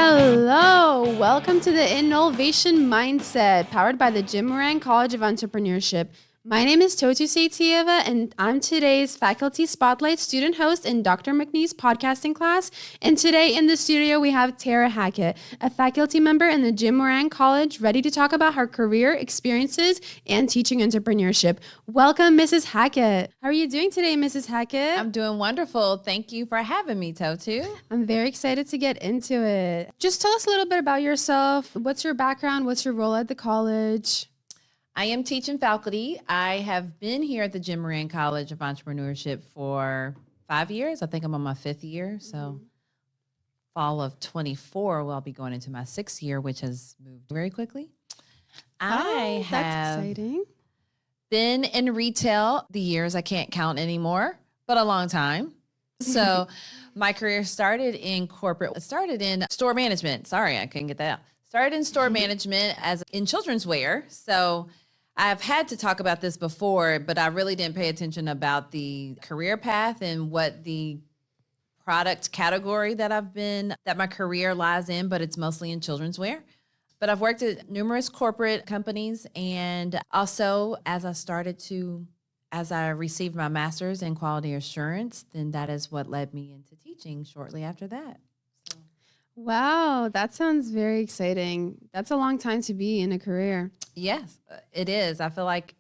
Hello, welcome to the InNOLEvation Mindset, powered by the Moran College of Entrepreneurship. My name is Totu Seitieva, and I'm today's Faculty Spotlight student host in Dr. McNee's podcasting class. And today in the studio, we have Tara Hackett, a faculty member in the Moran College, ready to talk about her career experiences and teaching entrepreneurship. Welcome, Mrs. Hackett. How are you doing today, Mrs. Hackett? I'm doing wonderful. Thank you for having me, Totu. I'm very excited to get into it. Just tell us a little bit about yourself. What's your background? What's your role at the college? I am teaching faculty. I have been here at the Moran College of Entrepreneurship for 5 years. I think I'm on my 5th year. So fall of 24, I'll be going into my 6th year, which has moved very quickly. That's exciting. Been in retail the years I can't count anymore, but a long time. So my career started in corporate. It started in store management. Sorry, I couldn't get that out. Started in store management as in children's wear. So I've had to talk about this before, but I really didn't pay attention about the career path and what the product category that my career lies in, but it's mostly in children's wear. But I've worked at numerous corporate companies, and also as I received my master's in quality assurance, then that is what led me into teaching shortly after that. Wow, that sounds very exciting. That's a long time to be in a career. Yes, it is. I feel like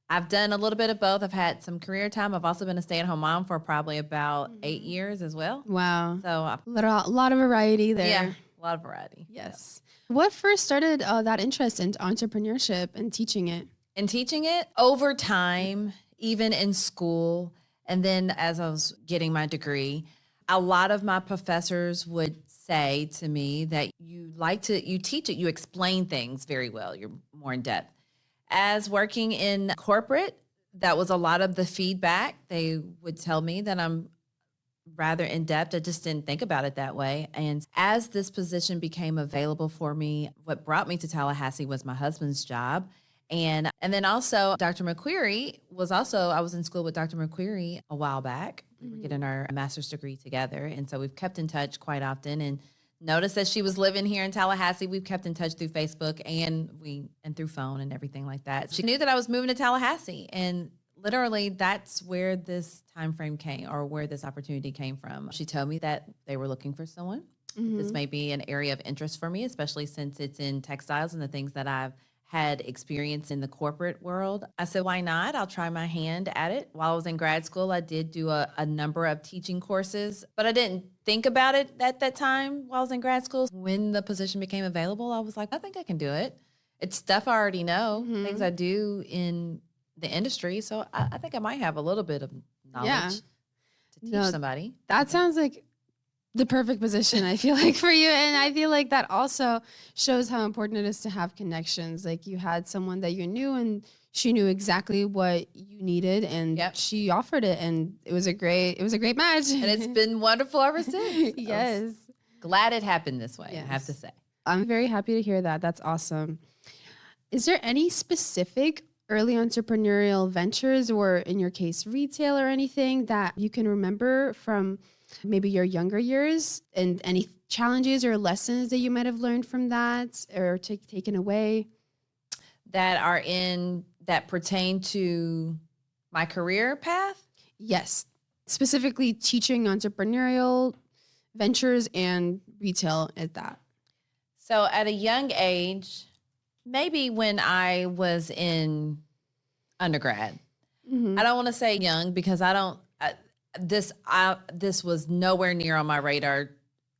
I've done a little bit of both. I've had some career time. I've also been a stay-at-home mom for probably about 8 years as well. Wow. So A lot of variety there. yeah, a lot of variety. Yes. What first started that interest in entrepreneurship and teaching it? And teaching it over time, even in school, and then as I was getting my degree, a lot of my professors would say to me that you teach it, you explain things very well, you're more in depth. As working in corporate, that was a lot of the feedback. They would tell me that I'm rather in depth. I just didn't think about it that way. And as this position became available for me, what brought me to Tallahassee was my husband's job. And then also Dr. McQuarrie I was in school with Dr. McQuarrie a while back. We were getting our master's degree together. And so we've kept in touch quite often, and noticed that she was living here in Tallahassee. We've kept in touch through Facebook and through phone and everything like that. She knew that I was moving to Tallahassee, and literally that's where this time frame came, or where this opportunity came from. She told me that they were looking for someone. This may be an area of interest for me, especially since it's in textiles and the things that I've had experience in the corporate world. I said, why not? I'll try my hand at it. While I was in grad school, I did do a number of teaching courses, but I didn't think about it at that time while I was in grad school. When the position became available, I was like, I think I can do it. It's stuff I already know, things I do in the industry. So I think I might have a little bit of knowledge to teach somebody. That sounds like the perfect position, I feel like, for you. And I feel like that also shows how important it is to have connections. Like, you had someone that you knew, and she knew exactly what you needed, and she offered it, and it was a great match. And it's been wonderful ever since. Yes. Glad it happened this way, Yes. I have to say. I'm very happy to hear that. That's awesome. Is there any specific early entrepreneurial ventures, or in your case, retail or anything, that you can remember from maybe your younger years, and any challenges or lessons that you might have learned from that or taken away? That pertain to my career path? Yes. Specifically teaching entrepreneurial ventures and retail at that. So at a young age, maybe when I was in undergrad, I don't want to say young because this was nowhere near on my radar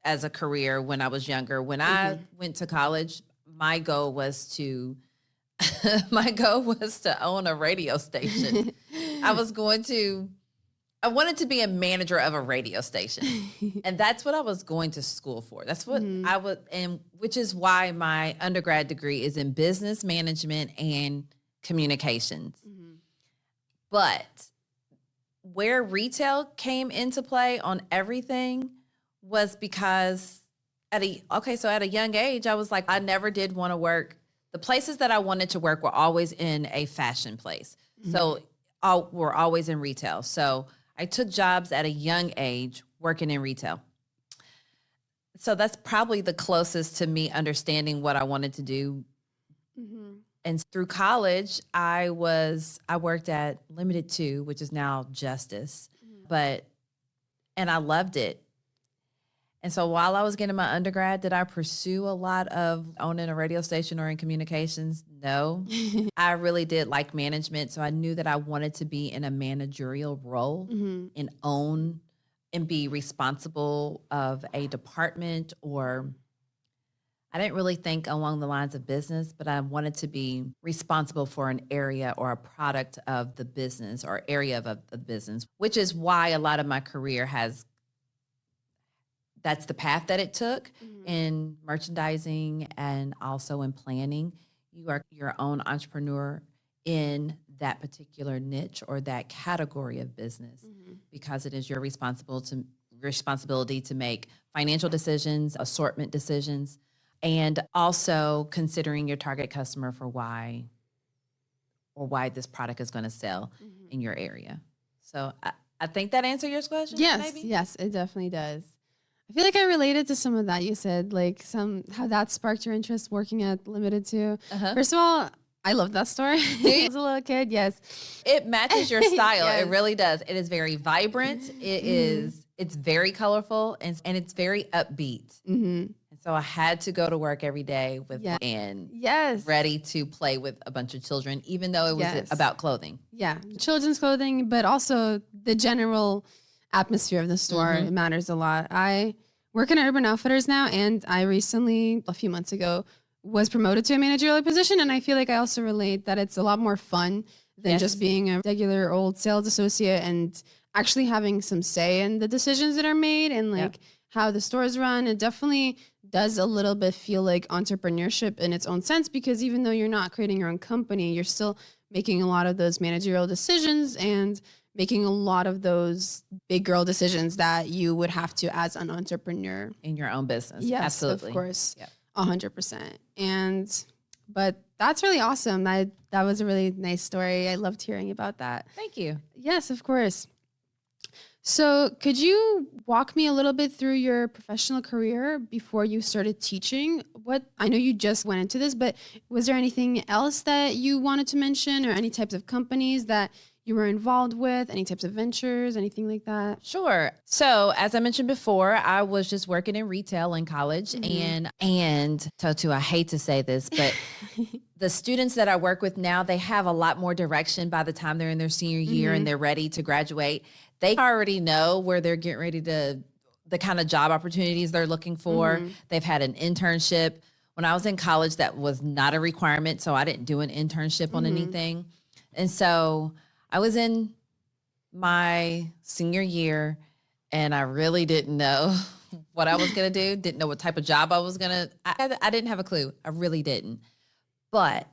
as a career when I was younger. When I went to college, my goal was to own a radio station. I wanted to be a manager of a radio station. And that's what I was going to school for. That's what which is why my undergrad degree is in business management and communications. But where retail came into play on everything was because at a young age, I was like, I never did want to work. The places that I wanted to work were always in a fashion place. So we're always in retail. So I took jobs at a young age working in retail. So that's probably the closest to me understanding what I wanted to do. Mm-hmm. And through college, I worked at Limited 2, which is now Justice, and I loved it. And so while I was getting my undergrad, did I pursue a lot of owning a radio station or in communications? No. I really did like management. So I knew that I wanted to be in a managerial role and own and be responsible of a department, or I didn't really think along the lines of business, but I wanted to be responsible for an area or a product of the business or area of the business, which is why a lot of my career that's the path that it took in merchandising and also in planning. You are your own entrepreneur in that particular niche or that category of business because it is your responsibility to make financial decisions, assortment decisions, and also considering your target customer for why this product is going to sell in your area. So I think that answered your question. Yes, maybe? yes, it definitely does. I feel like I related to some of that you said, like how that sparked your interest working at Limited 2. First of all, I love that store. As a little kid, yes. It matches your style. Yes. It really does. It is very vibrant. It's very colorful and it's very upbeat. And so I had to go to work every day ready to play with a bunch of children, even though it was about clothing. Yeah, children's clothing, but also the general atmosphere of the store. It matters a lot. I work in Urban Outfitters now, and I recently, a few months ago, was promoted to a managerial position, and I feel like I also relate that it's a lot more fun than just being a regular old sales associate and actually having some say in the decisions that are made and like how the stores run. It definitely does a little bit feel like entrepreneurship in its own sense, because even though you're not creating your own company, you're still making a lot of those managerial decisions and making a lot of those big girl decisions that you would have to as an entrepreneur in your own business. Yes, absolutely. Of course. 100%. But that's really awesome. That was a really nice story. I loved hearing about that. Thank you. Yes, of course. So could you walk me a little bit through your professional career before you started teaching? I know you just went into this, but was there anything else that you wanted to mention, or any types of companies that you were involved with, any types of ventures, anything like that? Sure. So as I mentioned before, I was just working in retail in college, and Totu, I hate to say this, but the students that I work with now, they have a lot more direction by the time they're in their senior year and they're ready to graduate. They already know where they're getting ready the kind of job opportunities they're looking for. They've had an internship. When I was in college, that was not a requirement, so I didn't do an internship on anything. And so I was in my senior year and I really didn't know what I was going to do. Didn't know what type of job I was going to, I didn't have a clue. I really didn't. But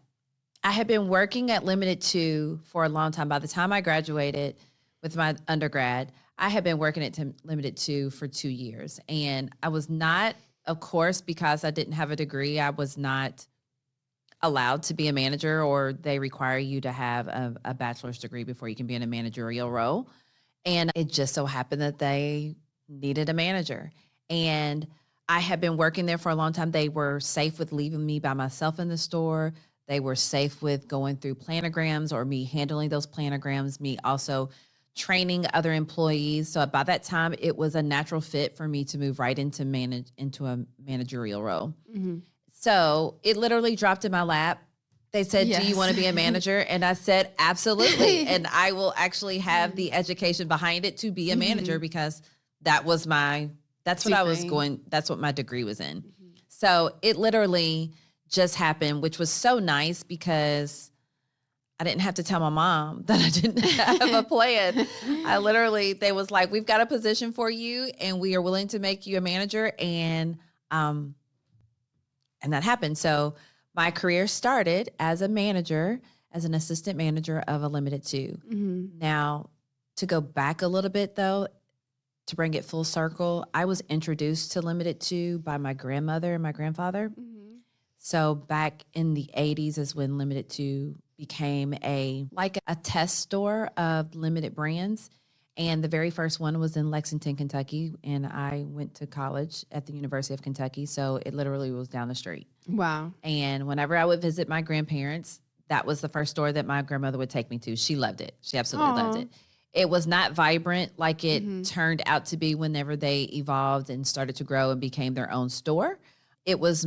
I had been working at Limited 2 for a long time. By the time I graduated with my undergrad, I had been working at Limited 2 for 2 years. And I was not, of course, because I didn't have a degree, I was not allowed to be a manager, or they require you to have a bachelor's degree before you can be in a managerial role. And it just so happened that they needed a manager. And I had been working there for a long time. They were safe with leaving me by myself in the store. They were safe with going through planograms or me handling those planograms, me also training other employees. So by that time, it was a natural fit for me to move right into a managerial role. So it literally dropped in my lap. They said, do you want to be a manager? And I said, absolutely. And I will actually have the education behind it to be a manager, because that's what my degree was in. So it literally just happened, which was so nice because I didn't have to tell my mom that I didn't have a plan. They was like, we've got a position for you and we are willing to make you a manager. And that happened. So my career started as a manager, as an assistant manager of a Limited 2. Now, to go back a little bit though, to bring it full circle, I was introduced to Limited 2 by my grandmother and my grandfather. So back in the 80s is when Limited 2 became a test store of limited brands. And the very first one was in Lexington, Kentucky. And I went to college at the University of Kentucky. So it literally was down the street. Wow. And whenever I would visit my grandparents, that was the first store that my grandmother would take me to. She loved it. She absolutely loved it. It was not vibrant like it turned out to be whenever they evolved and started to grow and became their own store. It was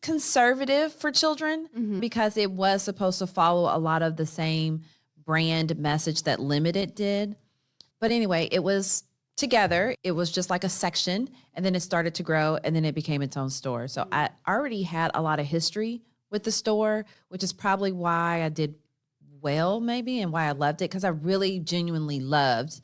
conservative for children because it was supposed to follow a lot of the same brand message that Limited did. But anyway, it was together. It was just like a section, and then it started to grow, and then it became its own store. So I already had a lot of history with the store, which is probably why I did well maybe and why I loved it, because I really genuinely loved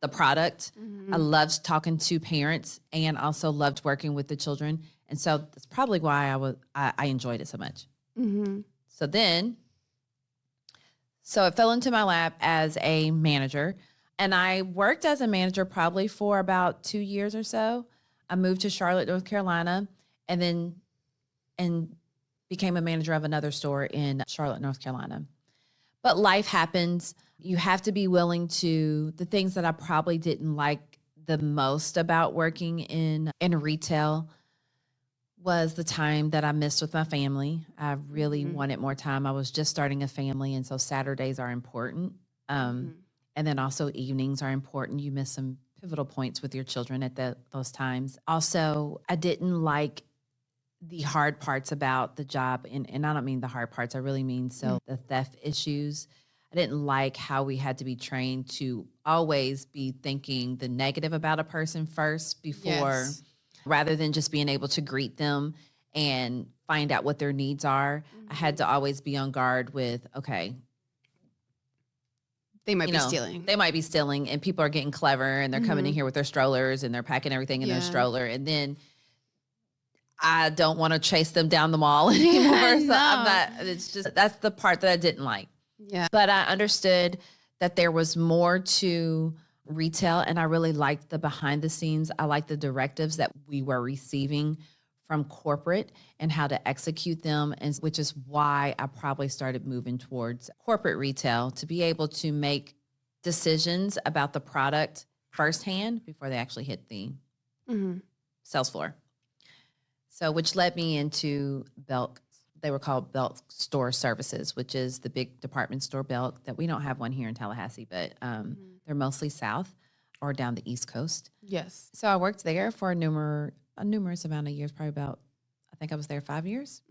the product. I loved talking to parents and also loved working with the children. And so that's probably why I enjoyed it so much. So it fell into my lap as a manager, and I worked as a manager probably for about 2 years or so. I moved to Charlotte, North Carolina, and became a manager of another store in Charlotte, North Carolina. But life happens. You have to be willing to, the things that I probably didn't like the most about working in retail was the time that I missed with my family. I really wanted more time. I was just starting a family, and so Saturdays are important. And then also evenings are important. You miss some pivotal points with your children at those times. Also, I didn't like the hard parts about the job. And I don't mean the hard parts. I really mean the theft issues. I didn't like how we had to be trained to always be thinking the negative about a person first before, rather than just being able to greet them and find out what their needs are. I had to always be on guard with, okay, they might be stealing. They might be stealing, and people are getting clever, and they're coming in here with their strollers, and they're packing everything in their stroller. And then I don't want to chase them down the mall anymore. So I'm not, that's the part that I didn't like. Yeah. But I understood that there was more to retail, and I really liked the behind the scenes. I liked the directives that we were receiving from corporate and how to execute them, and which is why I probably started moving towards corporate retail, to be able to make decisions about the product firsthand before they actually hit the sales floor. So, which led me into Belk. They were called Belk Store Services, which is the big department store Belk that we don't have one here in Tallahassee, but they're mostly south or down the East Coast. Yes. So I worked there for a numerous amount of years, probably about, I think I was there 5 years.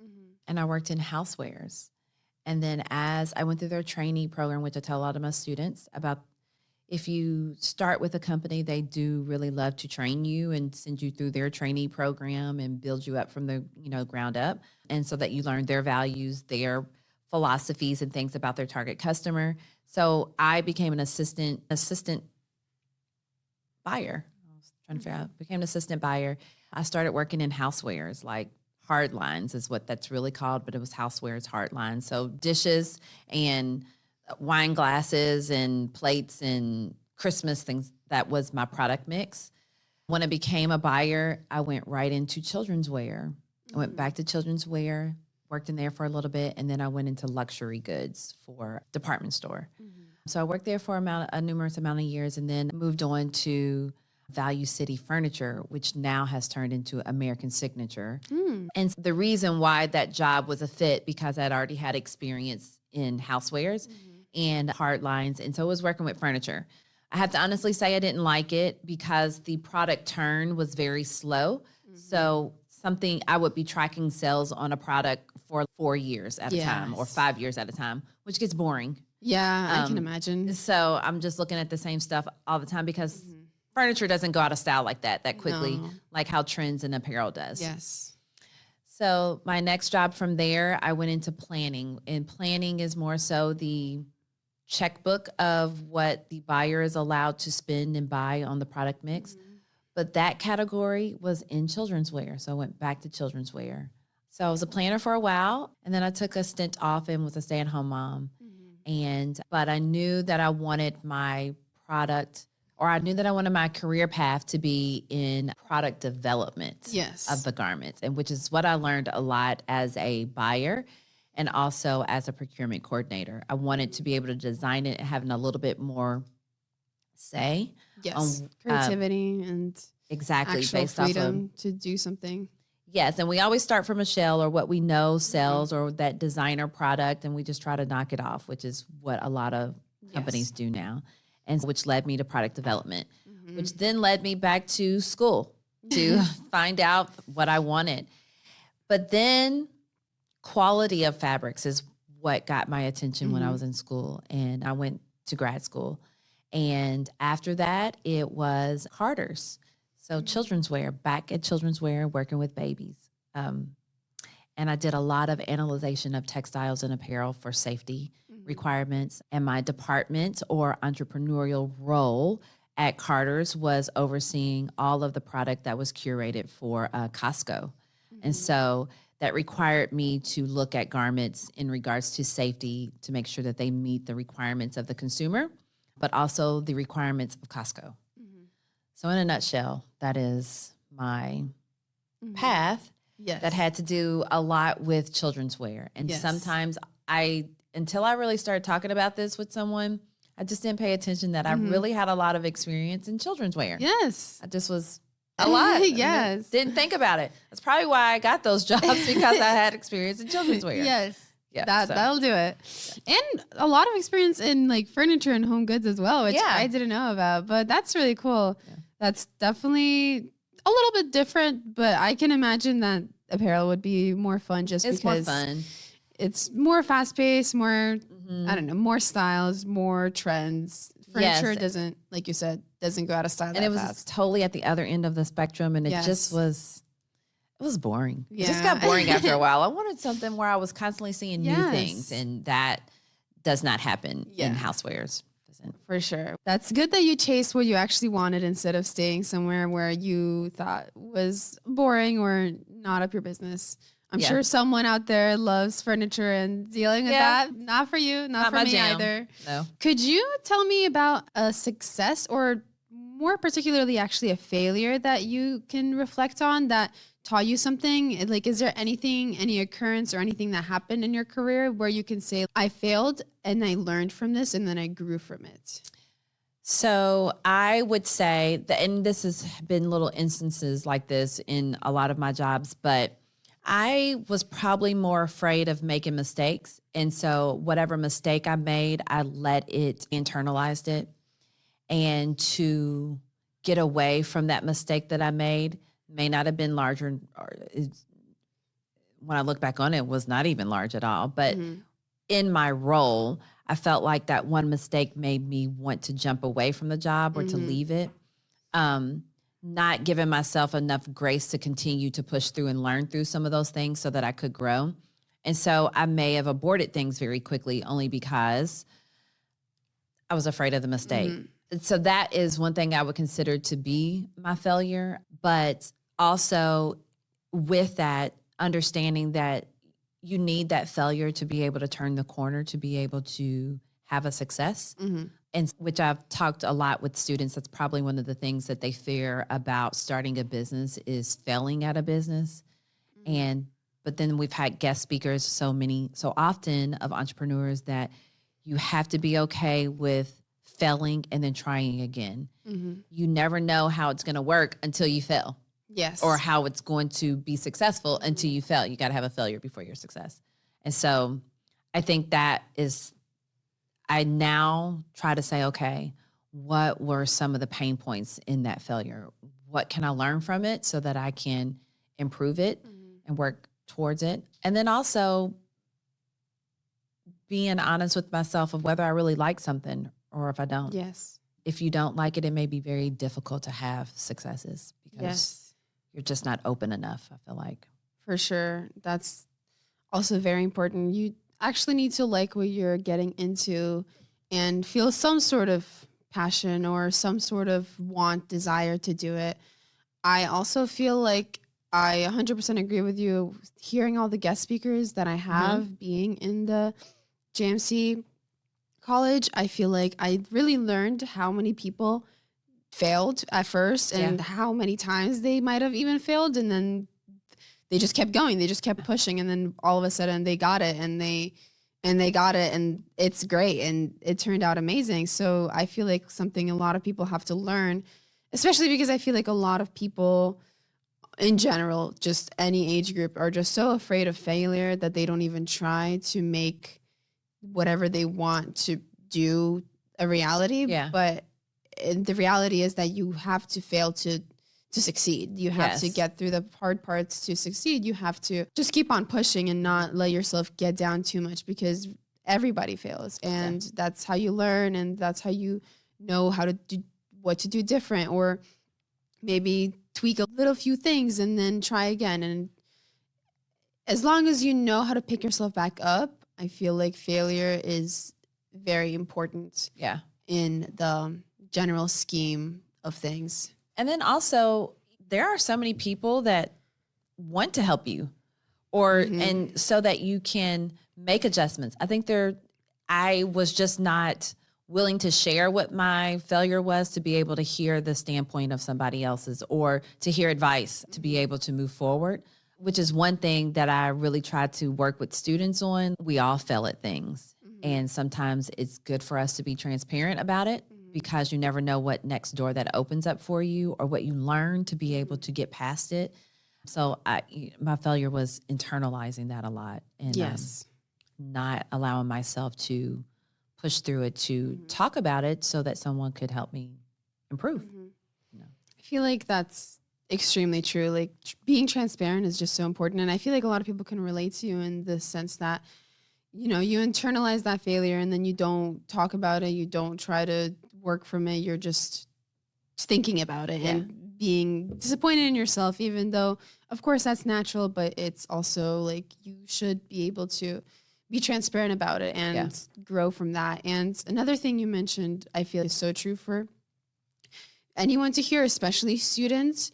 And I worked in housewares. And then as I went through their trainee program, which I tell a lot of my students about, if you start with a company, they do really love to train you and send you through their trainee program and build you up from the ground up, and so that you learn their values, their philosophies, and things about their target customer. So I became an assistant buyer. I was trying to figure out, became an assistant buyer. I started working in housewares, like hard lines is what that's really called, but it was housewares hard lines. So dishes and wine glasses and plates and Christmas things. That was my product mix. When I became a buyer, I went right into children's wear. I went back to children's wear, worked in there for a little bit, and then I went into luxury goods for department store. So I worked there for a numerous amount of years, and then moved on to Value City Furniture, which now has turned into American Signature. And the reason why that job was a fit, because I'd already had experience in housewares and hard lines. And so I was working with furniture. I have to honestly say I didn't like it because the product turn was very slow. So I would be tracking sales on a product for 4 years at a time or 5 years at a time, which gets boring. Yeah, I can imagine. So I'm just looking at the same stuff all the time, because furniture doesn't go out of style like that quickly, like how trends and apparel does. Yes. So my next job from there, I went into planning, and planning is more so the checkbook of what the buyer is allowed to spend and buy on the product mix. But that category was in children's wear. So I went back to children's wear. So I was a planner for a while, and then I took a stint off and was a stay-at-home mom. But I knew that I wanted my career path to be in product development of the garments, and which is what I learned a lot as a buyer and also as a procurement coordinator. I wanted to be able to design it, having a little bit more say. Yes. Creativity and Exactly. actual Based off of, freedom to do something. yes. And we always start from a shell or what we know sells or that designer product. And we just try to knock it off, which is what a lot of companies do now. And which led me to product development, which then led me back to school to find out what I wanted. But then quality of fabrics is what got my attention when I was in school, and I went to grad school. And after that, it was Carter's. So children's wear, back at children's wear, working with babies. And I did a lot of analyzation of textiles and apparel for safety requirements. And my department or entrepreneurial role at Carter's was overseeing all of the product that was curated for Costco. And so that required me to look at garments in regards to safety to make sure that they meet the requirements of the consumer, but also the requirements of Costco. So in a nutshell, that is my path that had to do a lot with children's wear. And sometimes until I really started talking about this with someone, I just didn't pay attention that I really had a lot of experience in children's wear. Yes. I just was a lot. Yes. Didn't think about it. That's probably why I got those jobs, because I had experience in children's wear. Yes. Yeah, That'll do it. And a lot of experience in like furniture and home goods as well, which I didn't know about, but that's really cool. Yeah. That's definitely a little bit different, but I can imagine that apparel would be more fun just because more fun. It's more fast paced, more, I don't know, more styles, more trends. Furniture doesn't, like you said, doesn't go out of style and that it was fast. Totally at the other end of the spectrum, and it just was, it was boring. It just got boring after a while. I wanted something where I was constantly seeing new things, and that does not happen in housewares. For sure. That's good that you chased what you actually wanted instead of staying somewhere where you thought was boring or not up your business. I'm sure someone out there loves furniture and dealing with that. Not for you, not for me either. No. Could you tell me about a success, or more particularly actually a failure, that you can reflect on that taught you something? Like, is there anything, any occurrence or anything that happened in your career where you can say, I failed and I learned from this and then I grew from it? So I would say that, and this has been little instances like this in a lot of my jobs, but I was probably more afraid of making mistakes. And so whatever mistake I made, I internalized it. And to get away from that mistake that I made may not have been larger. When I look back on it, it was not even large at all. But in my role, I felt like that one mistake made me want to jump away from the job or to leave it. Not giving myself enough grace to continue to push through and learn through some of those things so that I could grow. And so I may have aborted things very quickly only because I was afraid of the mistake. So that is one thing I would consider to be my failure. But also with that, understanding that you need that failure to be able to turn the corner, to be able to have a success. And which I've talked a lot with students. That's probably one of the things that they fear about starting a business is failing at a business. But then we've had guest speakers so often of entrepreneurs that you have to be okay with failing and then trying again. You never know how it's going to work until you fail. Yes. Or how it's going to be successful until you fail. You got to have a failure before your success. And so I think that is, I now try to say, okay, what were some of the pain points in that failure? What can I learn from it so that I can improve it and work towards it? And then also being honest with myself of whether I really like something or if I don't. Yes. If you don't like it, it may be very difficult to have successes because you're just not open enough, I feel like. For sure. That's also very important. You actually need to like what you're getting into and feel some sort of passion or some sort of desire to do it. I also feel like I 100% agree with you. Hearing all the guest speakers that I have being in the JMC college, I feel like I really learned how many people failed at first and how many times they might have even failed, and then they just kept going. They just kept pushing, and then all of a sudden they got it, and they and they got it, and it's great, and it turned out amazing. So I feel like something a lot of people have to learn, especially because I feel like a lot of people in general, just any age group, are just so afraid of failure that they don't even try to make whatever they want to do a reality. Yeah. But the reality is that you have to fail to succeed. You have to get through the hard parts to succeed. You have to just keep on pushing and not let yourself get down too much, because everybody fails, and that's how you learn, and that's how you know how to do what to do different, or maybe tweak a little few things and then try again. And as long as you know how to pick yourself back up, I feel like failure is very important in the general scheme of things. And then also, there are so many people that want to help you, or and so that you can make adjustments. I think I was just not willing to share what my failure was, to be able to hear the standpoint of somebody else's, or to hear advice to be able to move forward, which is one thing that I really try to work with students on. We all fail at things. And sometimes it's good for us to be transparent about it, because you never know what next door that opens up for you, or what you learn to be able to get past it. So my failure was internalizing that a lot, and not allowing myself to push through it, to talk about it so that someone could help me improve. I feel like that's extremely true. Like being transparent is just so important. And I feel like a lot of people can relate to you in the sense that, you know, you internalize that failure and then you don't talk about it. You don't try to work from it. You're just thinking about it and being disappointed in yourself, even though, of course, that's natural. But it's also like you should be able to be transparent about it and grow from that. And another thing you mentioned, I feel is so true for anyone to hear, especially students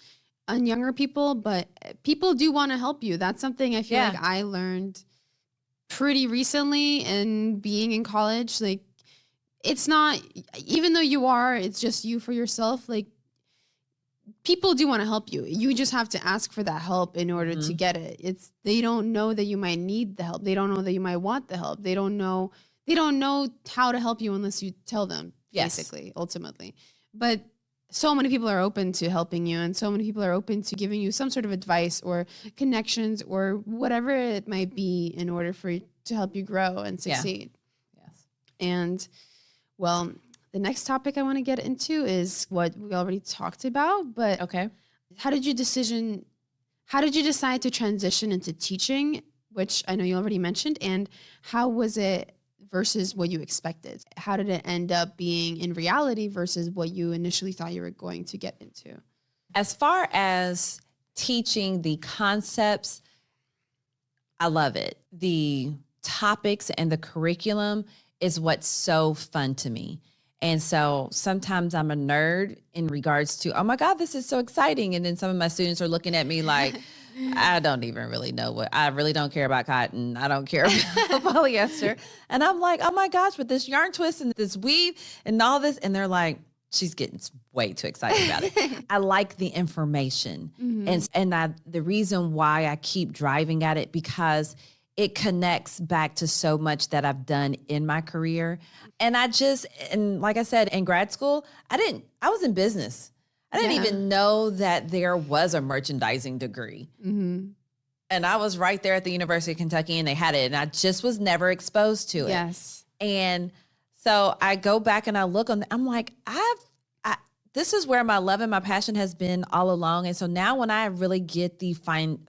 and younger people. But people do want to help you. That's something I feel like I learned pretty recently in being in college. Like, it's not, even though it's just you for yourself, like, people do want to help you. You just have to ask for that help in order to get it. They don't know that you might need the help. They don't know that you might want the help. They don't know how to help you unless you tell them, basically, ultimately. But so many people are open to helping you, and so many people are open to giving you some sort of advice or connections or whatever it might be in order for you to help you grow and succeed. And well, the next topic I want to get into is what we already talked about, but how did you decide to transition into teaching, which I know you already mentioned, and how was it versus what you expected? How did it end up being in reality versus what you initially thought you were going to get into? As far as teaching the concepts, I love it. The topics and the curriculum is what's so fun to me. And so sometimes I'm a nerd in regards to, oh my God, this is so exciting. And then some of my students are looking at me like, I don't even really know I really don't care about cotton. I don't care about polyester. And I'm like, oh my gosh, but this yarn twist and this weave and all this. And they're like, she's getting way too excited about it. I like the information. And the reason why I keep driving at it, because it connects back to so much that I've done in my career. And like I said, in grad school, I was in business. I didn't even know that there was a merchandising degree. And I was right there at the University of Kentucky and they had it. And I just was never exposed to it. And so I go back and I look I'm like, this is where my love and my passion has been all along. And so now when I really get the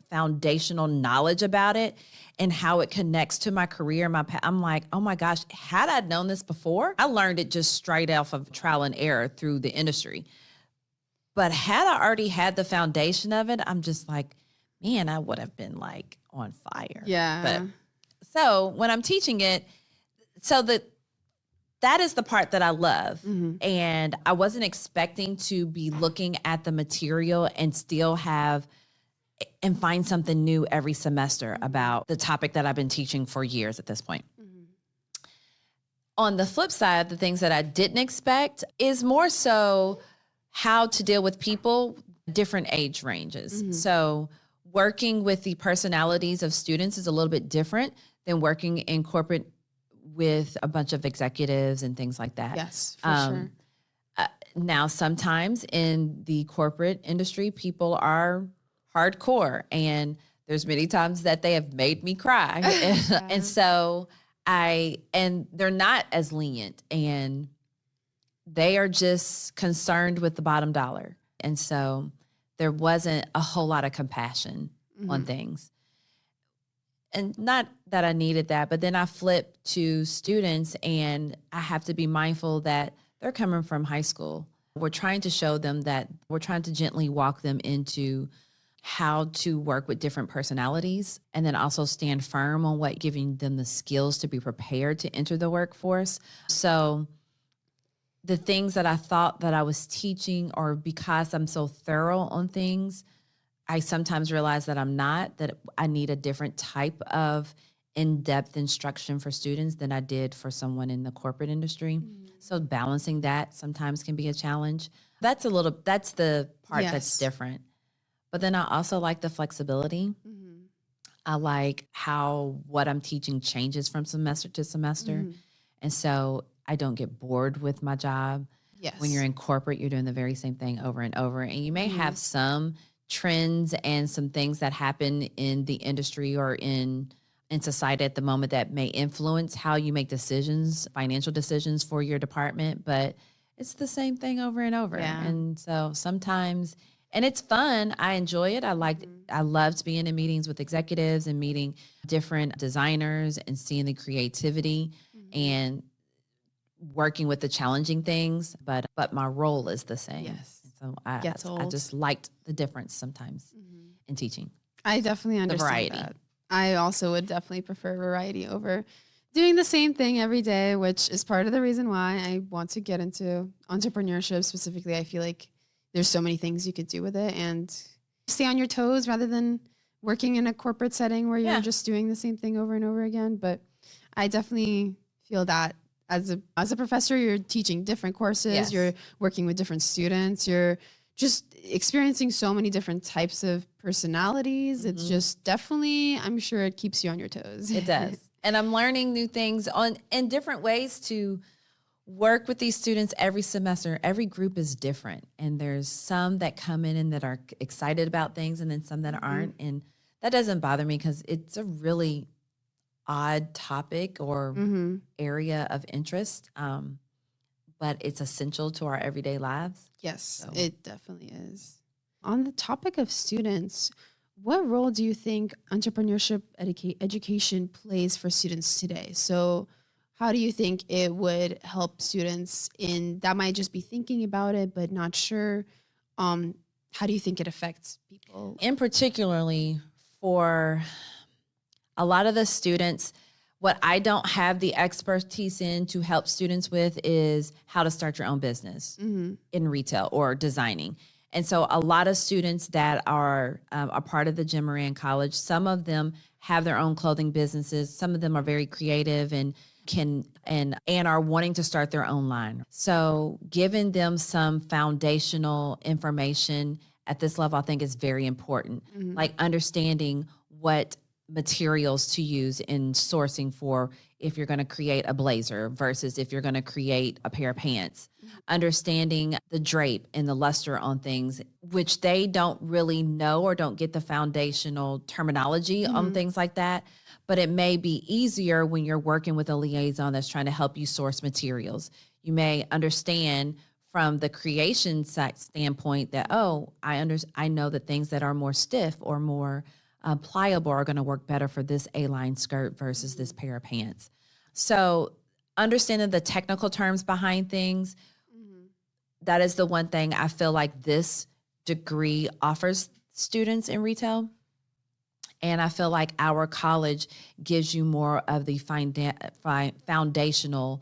foundational knowledge about it and how it connects to my career, I'm like, oh my gosh, had I known this before, I learned it just straight off of trial and error through the industry. But had I already had the foundation of it, I'm just like, man, I would have been like on fire. But so when I'm teaching it, that is the part that I love. And I wasn't expecting to be looking at the material and still find something new every semester about the topic that I've been teaching for years at this point. On the flip side, the things that I didn't expect is more so how to deal with people, different age ranges. So working with the personalities of students is a little bit different than working in corporate with a bunch of executives and things like that. Yes, for sure. Now, sometimes in the corporate industry, people are hardcore, and there's many times that they have made me cry. And so and they're not as lenient, and they are just concerned with the bottom dollar. And so there wasn't a whole lot of compassion on things. And not that I needed that, but then I flip to students, and I have to be mindful that they're coming from high school. We're trying to show them that we're trying to gently walk them into how to work with different personalities, and then also stand firm on giving them the skills to be prepared to enter the workforce. So the things that I thought that I was teaching, or because I'm so thorough on things, I sometimes realize that I'm not, that I need a different type of in-depth instruction for students than I did for someone in the corporate industry. So balancing that sometimes can be a challenge. That's the part that's different. But then I also like the flexibility. I like how what I'm teaching changes from semester to semester. And so I don't get bored with my job. Yes. When you're in corporate, you're doing the very same thing over and over. And you may have some trends and some things that happen in the industry or in society at the moment that may influence how you make decisions, financial decisions for your department, but it's the same thing over and over. Yeah. And so sometimes, and it's fun. I enjoy it. I loved being in meetings with executives and meeting different designers and seeing the creativity and working with the challenging things, but my role is the same. Yes. So I just liked the difference sometimes in teaching. I definitely understand variety. that. I also would definitely prefer variety over doing the same thing every day, which is part of the reason why I want to get into entrepreneurship specifically. I feel like there's so many things you could do with it and stay on your toes rather than working in a corporate setting where you're just doing the same thing over and over again. But I definitely feel that as a professor, you're teaching different courses, you're working with different students, you're just experiencing so many different types of personalities. It's just definitely, I'm sure it keeps you on your toes. It does. And I'm learning new things in different ways to work with these students every semester. Every group is different. And there's some that come in and that are excited about things, and then some that aren't. And that doesn't bother me because it's a really odd topic or area of interest. But it's essential to our everyday lives. Yes, it definitely is. On the topic of students, what role do you think entrepreneurship education plays for students today? So how do you think it would help students that might just be thinking about it but not sure? How do you think it affects people? In particularly for a lot of the students, what I don't have the expertise in to help students with is how to start your own business in retail or designing. And so a lot of students that are a part of the Moran College, some of them have their own clothing businesses. Some of them are very creative and are wanting to start their own line. So giving them some foundational information at this level, I think is very important. Like understanding what materials to use in sourcing for if you're going to create a blazer versus if you're going to create a pair of pants. Understanding the drape and the luster on things, which they don't really know or don't get the foundational terminology on things like that. But it may be easier when you're working with a liaison that's trying to help you source materials. You may understand from the creation standpoint that, I know that things that are more stiff or more pliable are going to work better for this A-line skirt versus this pair of pants. So understanding the technical terms behind things, that is the one thing I feel like this degree offers students in retail. And I feel like our college gives you more of the foundational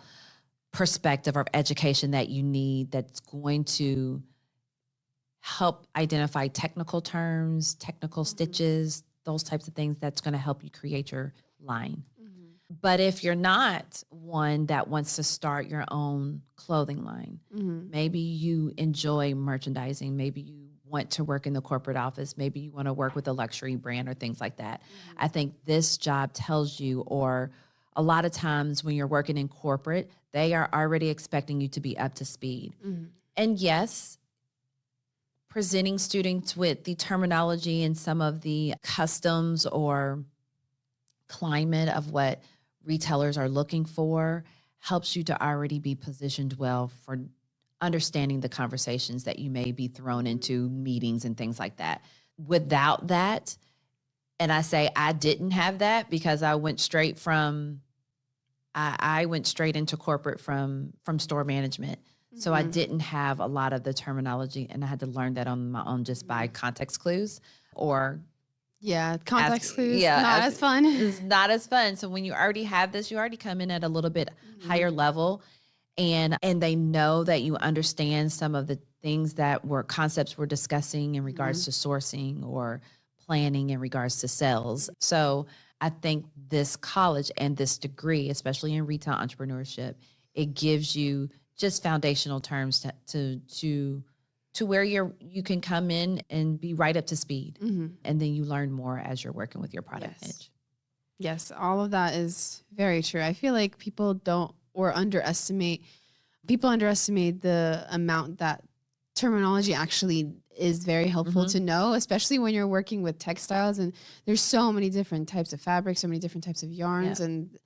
perspective of education that you need, that's going to help identify technical terms, technical stitches, those types of things that's going to help you create your line. But if you're not one that wants to start your own clothing line, maybe you enjoy merchandising, maybe you want to work in the corporate office, maybe you want to work with a luxury brand or things like that. I think this job tells you, or a lot of times when you're working in corporate, they are already expecting you to be up to speed. And yes, presenting students with the terminology and some of the customs or climate of what retailers are looking for helps you to already be positioned well for understanding the conversations that you may be thrown into meetings and things like that. Without that, and I say I didn't have that because I went straight from I went straight into corporate from store management. So I didn't have a lot of the terminology, and I had to learn that on my own just by context clues or context clues, not as fun. It's not as fun. So when you already have this, you already come in at a little bit higher level, and they know that you understand some of the things that were concepts we're discussing in regards to sourcing or planning in regards to sales. So I think this college and this degree, especially in retail entrepreneurship, it gives you just foundational terms to where you can come in and be right up to speed. And then you learn more as you're working with your product niche. Yes, all of that is very true. I feel like people underestimate the amount that terminology actually is very helpful to know, especially when you're working with textiles, and there's so many different types of fabrics, so many different types of yarns, and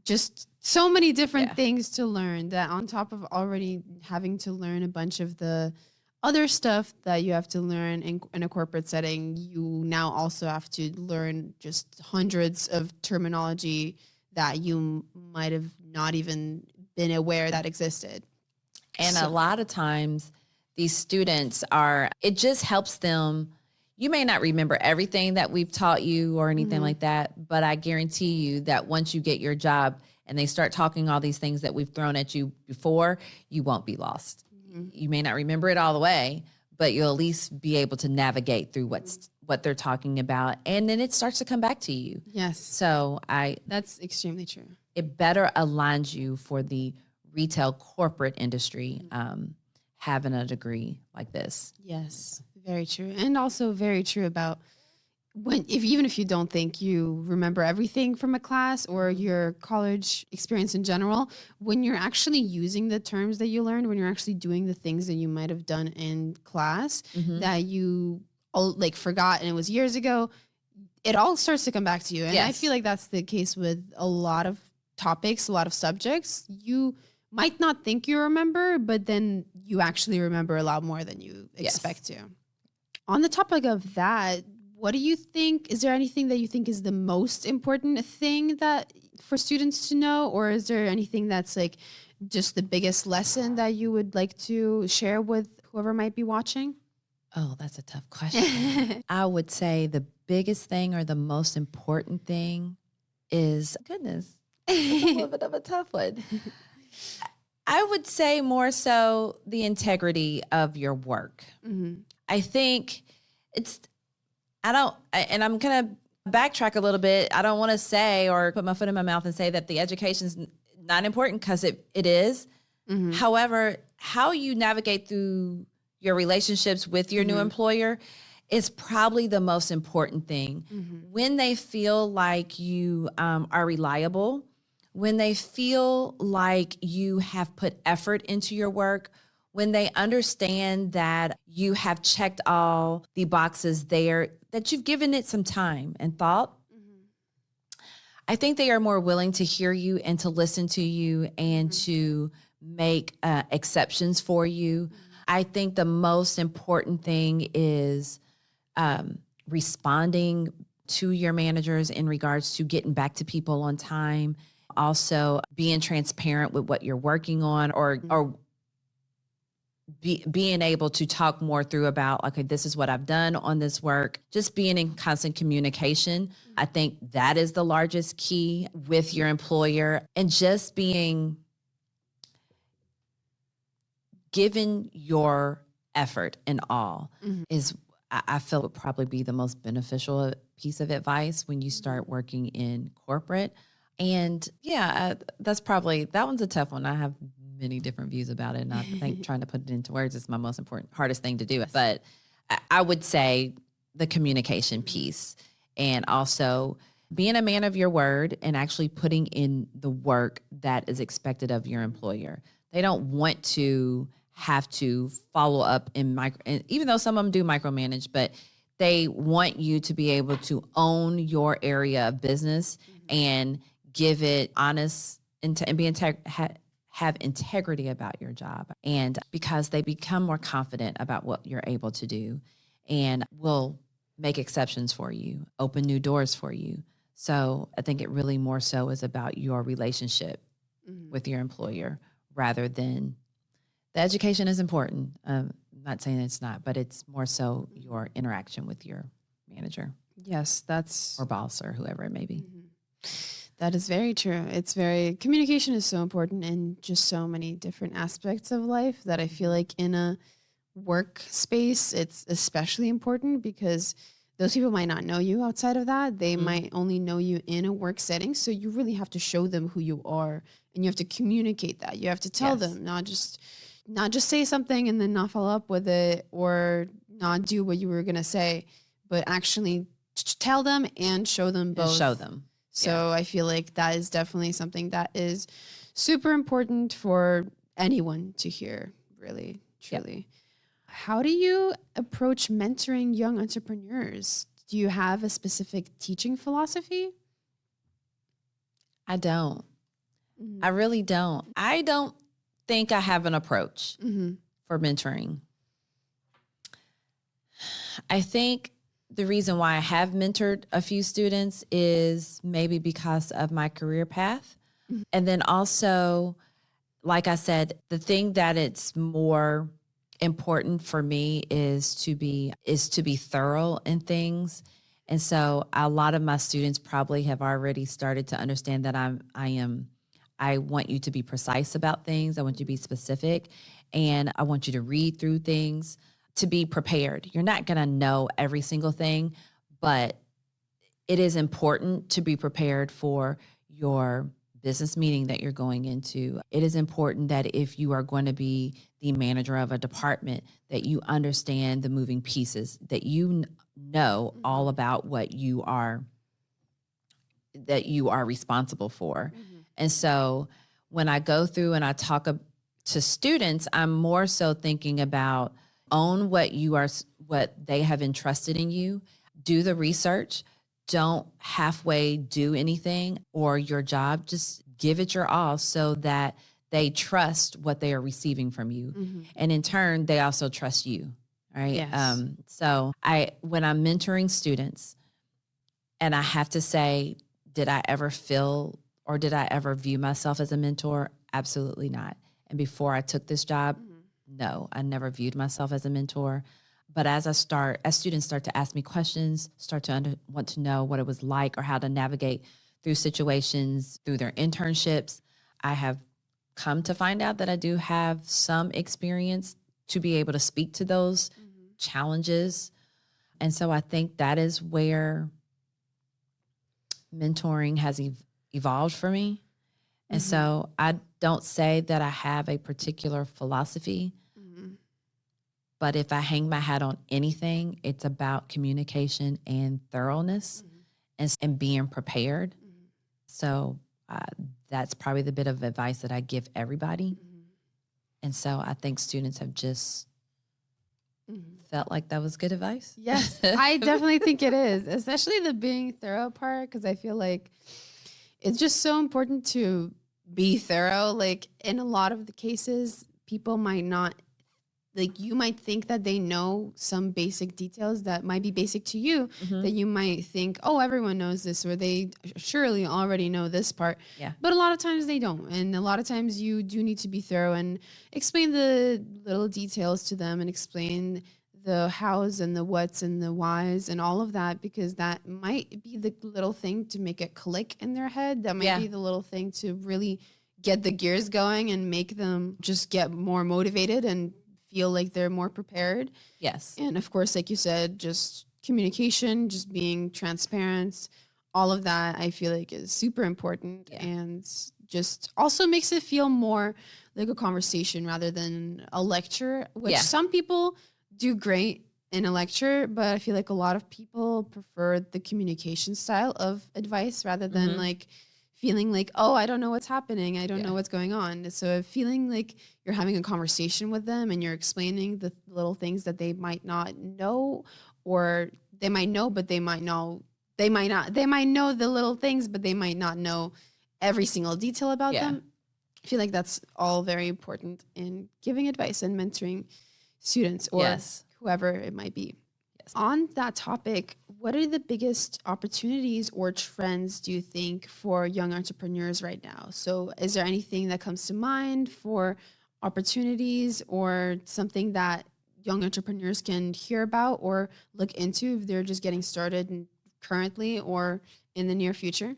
just so many different things to learn, that on top of already having to learn a bunch of the other stuff that you have to learn in a corporate setting, you now also have to learn just hundreds of terminology that you might have not even been aware that existed. And a lot of times these students it just helps them. You may not remember everything that we've taught you or anything like that, but I guarantee you that once you get your job and they start talking all these things that we've thrown at you before, you won't be lost. You may not remember it all the way, but you'll at least be able to navigate through what they're talking about. And then it starts to come back to you. Yes. So that's extremely true. It better aligns you for the retail corporate industry, having a degree like this. Yes, very true. And also very true about even if you don't think you remember everything from a class or your college experience in general, when you're actually using the terms that you learned, when you're actually doing the things that you might have done in class that you forgot and it was years ago, it all starts to come back to you. And I feel like that's the case with a lot of topics, a lot of subjects. You might not think you remember, but then you actually remember a lot more than you expect to. On the topic of that, what do you think? Is there anything that you think is the most important thing that for students to know? Or is there anything that's like just the biggest lesson that you would like to share with whoever might be watching? Oh, that's a tough question. I would say the biggest thing or the most important thing is, goodness, it's a little bit of a tough one. I would say more so the integrity of your work. I think and I'm going to backtrack a little bit. I don't want to say or put my foot in my mouth and say that the education's not important, because it is. However, how you navigate through your relationships with your new employer is probably the most important thing. When they feel like you are reliable, when they feel like you have put effort into your work, when they understand that you have checked all the boxes there, that you've given it some time and thought, I think they are more willing to hear you and to listen to you and to make exceptions for you. I think the most important thing is responding to your managers in regards to getting back to people on time. Also being transparent with what you're working on, or being able to talk more through about, okay, this is what I've done on this work. Just being in constant communication. I think that is the largest key with your employer, and just given your effort and all is, I feel, would probably be the most beneficial piece of advice when you start working in corporate. And that one's a tough one. I have many different views about it, and I think trying to put it into words is my most hardest thing to do. But I would say the communication piece, and also being a man of your word and actually putting in the work that is expected of your employer. They don't want to have to follow up and even though some of them do micromanage, but they want you to be able to own your area of business and give it honest and be have integrity about your job. And because they become more confident about what you're able to do and will make exceptions for you, open new doors for you. So I think it really more so is about your relationship with your employer rather than the education is important. I'm not saying it's not, but it's more so your interaction with your manager. Yes, that's or boss or whoever it may be. That is very true. Communication is so important in just so many different aspects of life that I feel like in a workspace, it's especially important because those people might not know you outside of that. They might only know you in a work setting. So you really have to show them who you are and you have to communicate that. You have to tell them, not just say something and then not follow up with it or not do what you were going to say, but actually tell them and show them both. So I feel like that is definitely something that is super important for anyone to hear, really, truly. Yep. How do you approach mentoring young entrepreneurs? Do you have a specific teaching philosophy? I don't. I really don't. I don't think I have an approach for mentoring. I think the reason why I have mentored a few students is maybe because of my career path. And then also, like I said, the thing that it's more important for me is to be thorough in things. And so a lot of my students probably have already started to understand that I want you to be precise about things. I want you to be specific and I want you to read through things to be prepared. You're not going to know every single thing, but it is important to be prepared for your business meeting that you're going into. It is important that if you are going to be the manager of a department, that you understand the moving pieces, that you know all about what you are responsible for. And so when I go through and I talk to students, I'm more so thinking about own what they have entrusted in you, do the research, don't halfway do anything or your job, just give it your all so that they trust what they are receiving from you. And in turn, they also trust you, right? Yes. So when I'm mentoring students and I have to say, did I ever feel or did I ever view myself as a mentor? Absolutely not. And before I took this job, no, I never viewed myself as a mentor. But as students start to ask me questions, start to want to know what it was like or how to navigate through situations, through their internships, I have come to find out that I do have some experience to be able to speak to those challenges. And so I think that is where mentoring has evolved for me. And so I don't say that I have a particular philosophy, but if I hang my hat on anything, it's about communication and thoroughness and being prepared. So that's probably the bit of advice that I give everybody. And so I think students have just felt like that was good advice. Yes, I definitely think it is, especially the being thorough part, because I feel like it's just so important to be thorough. Like in a lot of the cases, people might not, like you might think that they know some basic details that might be basic to you, that you might think, oh, everyone knows this, or they surely already know this part. Yeah. But a lot of times they don't. And a lot of times you do need to be thorough and explain the little details to them and explain the hows and the whats and the whys and all of that, because that might be the little thing to make it click in their head. That might be the little thing to really get the gears going and make them just get more motivated and feel like they're more prepared. Yes. And of course, like you said, just communication, just being transparent, all of that I feel like is super important and just also makes it feel more like a conversation rather than a lecture, which some people do great in a lecture, but I feel like a lot of people prefer the communication style of advice rather than like feeling like, oh, I don't know what's happening. I don't know what's going on. So feeling like you're having a conversation with them and you're explaining the little things that they might not know, or they might know, but they might know the little things, but they might not know every single detail about them. I feel like that's all very important in giving advice and mentoring students or whoever it might be. On that topic, what are the biggest opportunities or trends do you think for young entrepreneurs right now? So is there anything that comes to mind for opportunities or something that young entrepreneurs can hear about or look into if they're just getting started currently or in the near future?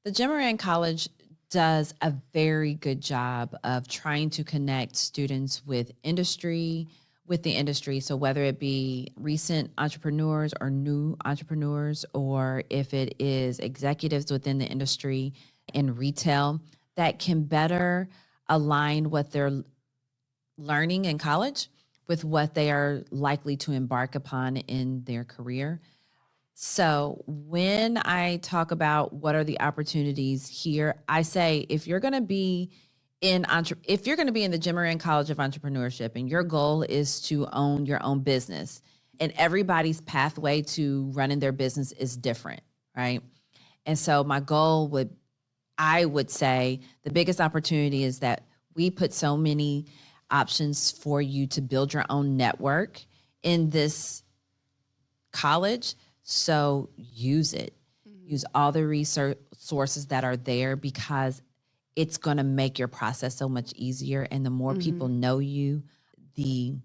The Moran College does a very good job of trying to connect students with the industry. So whether it be recent entrepreneurs or new entrepreneurs, or if it is executives within the industry in retail that can better align what they're learning in college with what they are likely to embark upon in their career. So when I talk about what are the opportunities here, I say if you're going to be in the Moran College of Entrepreneurship and your goal is to own your own business, and everybody's pathway to running their business is different, right? And so I would say the biggest opportunity is that we put so many options for you to build your own network in this college. So use it. Use all the resources that are there, because it's going to make your process so much easier. And the more people know you, the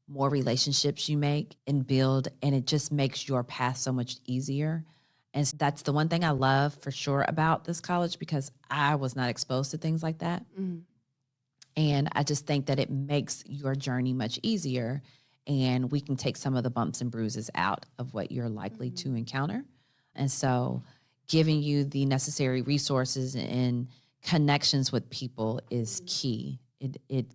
more relationships you make and build, and it just makes your path so much easier. And so that's the one thing I love for sure about this college, because I was not exposed to things like that. And I just think that it makes your journey much easier, and we can take some of the bumps and bruises out of what you're likely to encounter. And so giving you the necessary resources and connections with people is key. It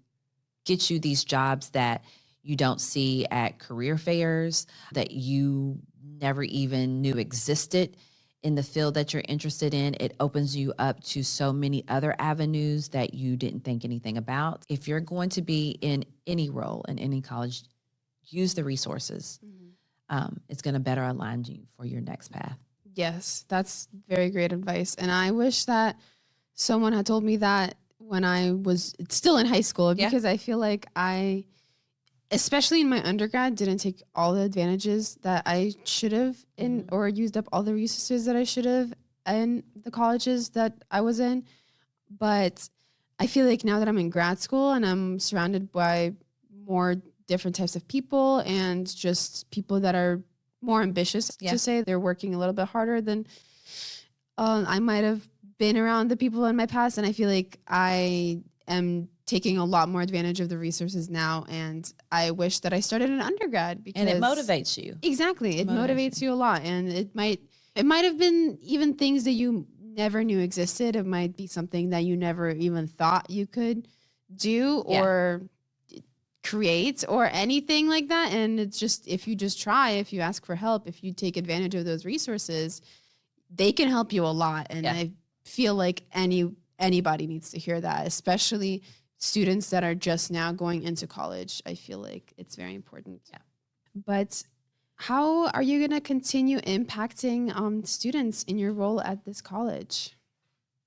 gets you these jobs that you don't see at career fairs, that you never even knew existed in the field that you're interested in. It opens you up to so many other avenues that you didn't think anything about. If you're going to be in any role in any college, use the resources. It's going to better align you for your next path. Yes, that's very great advice. And I wish that someone had told me that when I was still in high school, because I feel like I, especially in my undergrad, didn't take all the advantages that I should have or used up all the resources that I should have in the colleges that I was in. But I feel like now that I'm in grad school and I'm surrounded by more different types of people and just people that are more ambitious, to say they're working a little bit harder than I might have been around the people in my past. And I feel like I am taking a lot more advantage of the resources now. And I wish that I started in undergrad, because and it motivates you. Exactly. It motivates you a lot. And it might have been even things that you never knew existed. It might be something that you never even thought you could do or create or anything like that. And it's just, if you just try, if you ask for help, if you take advantage of those resources, they can help you a lot. And I feel like anybody needs to hear that, especially students that are just now going into college. I feel like it's very important. But how are you going to continue impacting students in your role at this college?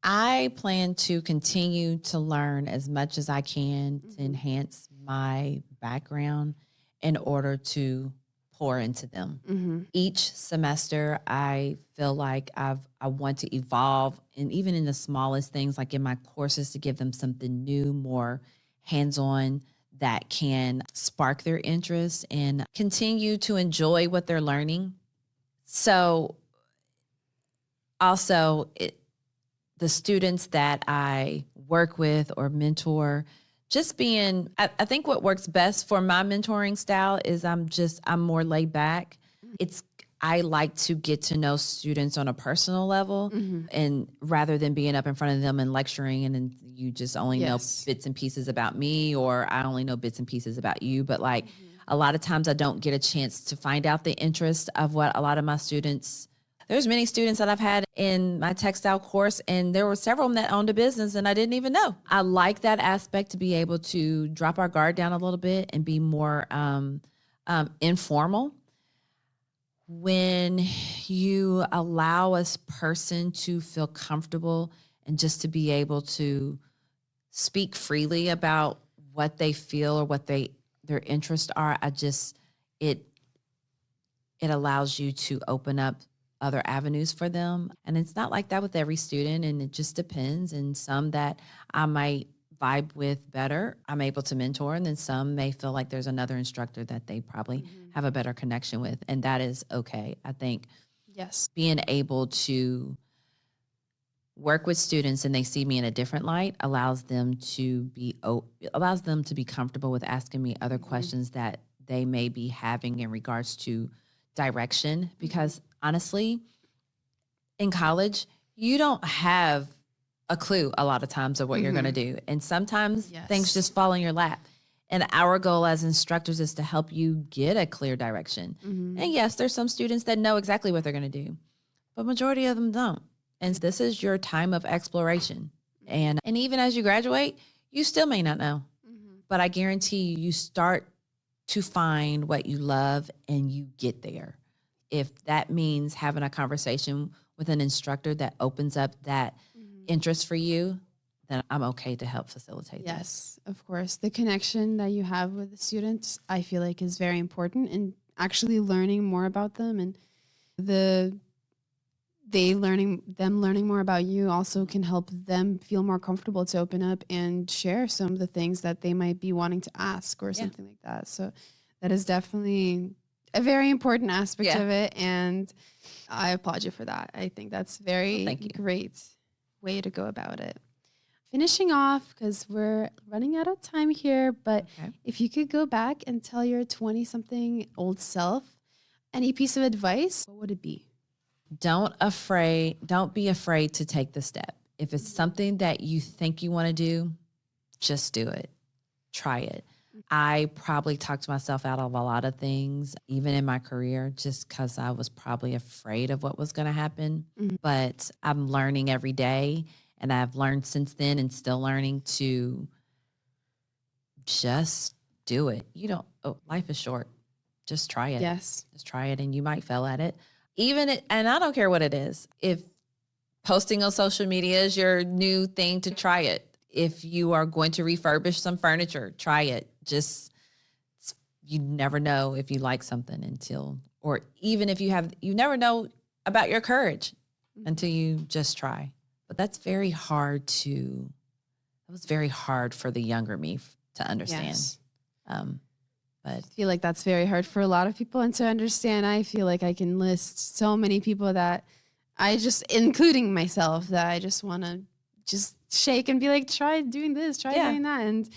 I plan to continue to learn as much as I can to enhance my background in order to pour into them. Each semester, I feel like I want to evolve, and even in the smallest things, like in my courses, to give them something new, more hands-on, that can spark their interest and continue to enjoy what they're learning. So also, the students that I work with or mentor, I think what works best for my mentoring style is I'm more laid back. I like to get to know students on a personal level, and rather than being up in front of them and lecturing, and then you just only know bits and pieces about me, or I only know bits and pieces about you. But like, A lot of times I don't get a chance to find out the interest of what a lot of my students. There's many students that I've had in my textile course, and there were several of them that owned a business and I didn't even know. I like that aspect, to be able to drop our guard down a little bit and be more informal. When you allow a person to feel comfortable and just to be able to speak freely about what they feel or what their interests are, it allows you to open up other avenues for them. And it's not like that with every student, and it just depends. And some that I might vibe with better, I'm able to mentor, and then some may feel like there's another instructor that they probably have a better connection with, and that is okay. I think being able to work with students and they see me in a different light allows them to be comfortable with asking me other questions that they may be having in regards to direction. Because honestly, in college, you don't have a clue a lot of times of what you're going to do. And sometimes things just fall in your lap. And our goal as instructors is to help you get a clear direction. And yes, there's some students that know exactly what they're going to do, but majority of them don't. And this is your time of exploration. And even as you graduate, you still may not know. But I guarantee you start to find what you love and you get there. If that means having a conversation with an instructor that opens up that interest for you, then I'm okay to help facilitate that. Yes, of course. The connection that you have with the students, I feel like, is very important, and actually learning more about them and learning more about you also can help them feel more comfortable to open up and share some of the things that they might be wanting to ask or something like that. So that is definitely a very important aspect of it, and I applaud you for that. I think that's very great way to go about it. Finishing off, because we're running out of time here, but if you could go back and tell your 20-something old self any piece of advice, what would it be? Don't be afraid to take the step. If it's something that you think you want to do, just do it. Try it. I probably talked myself out of a lot of things, even in my career, just because I was probably afraid of what was going to happen. But I'm learning every day, and I've learned since then and still learning to just do it. Life is short. Just try it. Yes. Just try it, and you might fail at it. And I don't care what it is. If posting on social media is your new thing, to try it. If you are going to refurbish some furniture, try it. You never know if you like something or even if you never know about your courage until you just try. But that was very hard for the younger me to understand. Yes. But I feel like that's very hard for a lot of people and to understand. I feel like I can list so many people that including myself, that I just want to just shake and be like, try doing this, try doing that. And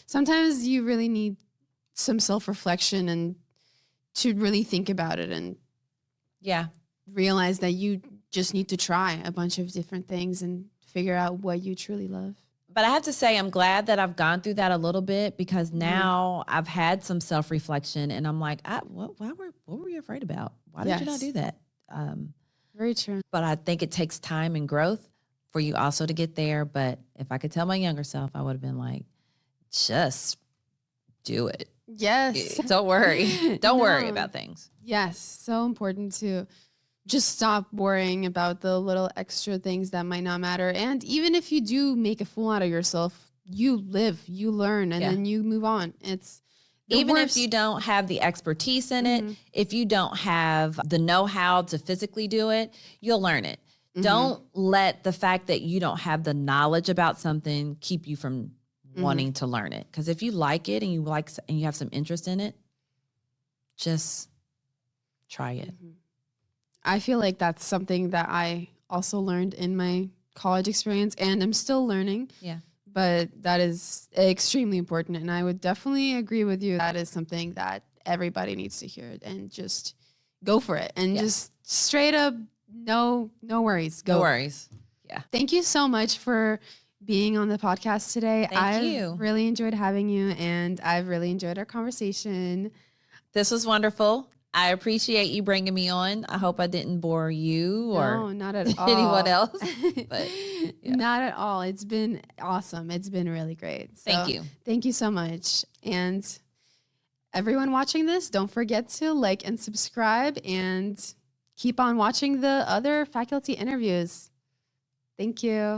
sometimes you really need some self-reflection and to really think about it and realize that you just need to try a bunch of different things and figure out what you truly love. But I have to say, I'm glad that I've gone through that a little bit, because now I've had some self-reflection and I'm like, what were you afraid about? Why did you not do that? Very true. But I think it takes time and growth for you also to get there. But if I could tell my younger self, I would have been like, just do it. Yes. Don't worry. Don't worry about things. Yes. So important to just stop worrying about the little extra things that might not matter. And even if you do make a fool out of yourself, you live, you learn, and then you move on. It's even if you don't have the expertise in it, if you don't have the know-how to physically do it, you'll learn it. Don't let the fact that you don't have the knowledge about something keep you from wanting to learn it. Because if you like it and you have some interest in it, just try it. I feel like that's something that I also learned in my college experience, and I'm still learning. Yeah. But that is extremely important, and I would definitely agree with you. That is something that everybody needs to hear, and just go for it, and just straight up, no worries. Go. No worries. Yeah. Thank you so much for being on the podcast today. Thank you. I've really enjoyed having you, and I've really enjoyed our conversation. This was wonderful. I appreciate you bringing me on. I hope I didn't bore you or No, not at all. anyone else. But Not at all. It's been awesome. It's been really great. So, Thank you. Thank you so much. And everyone watching this, don't forget to like and subscribe and keep on watching the other faculty interviews. Thank you.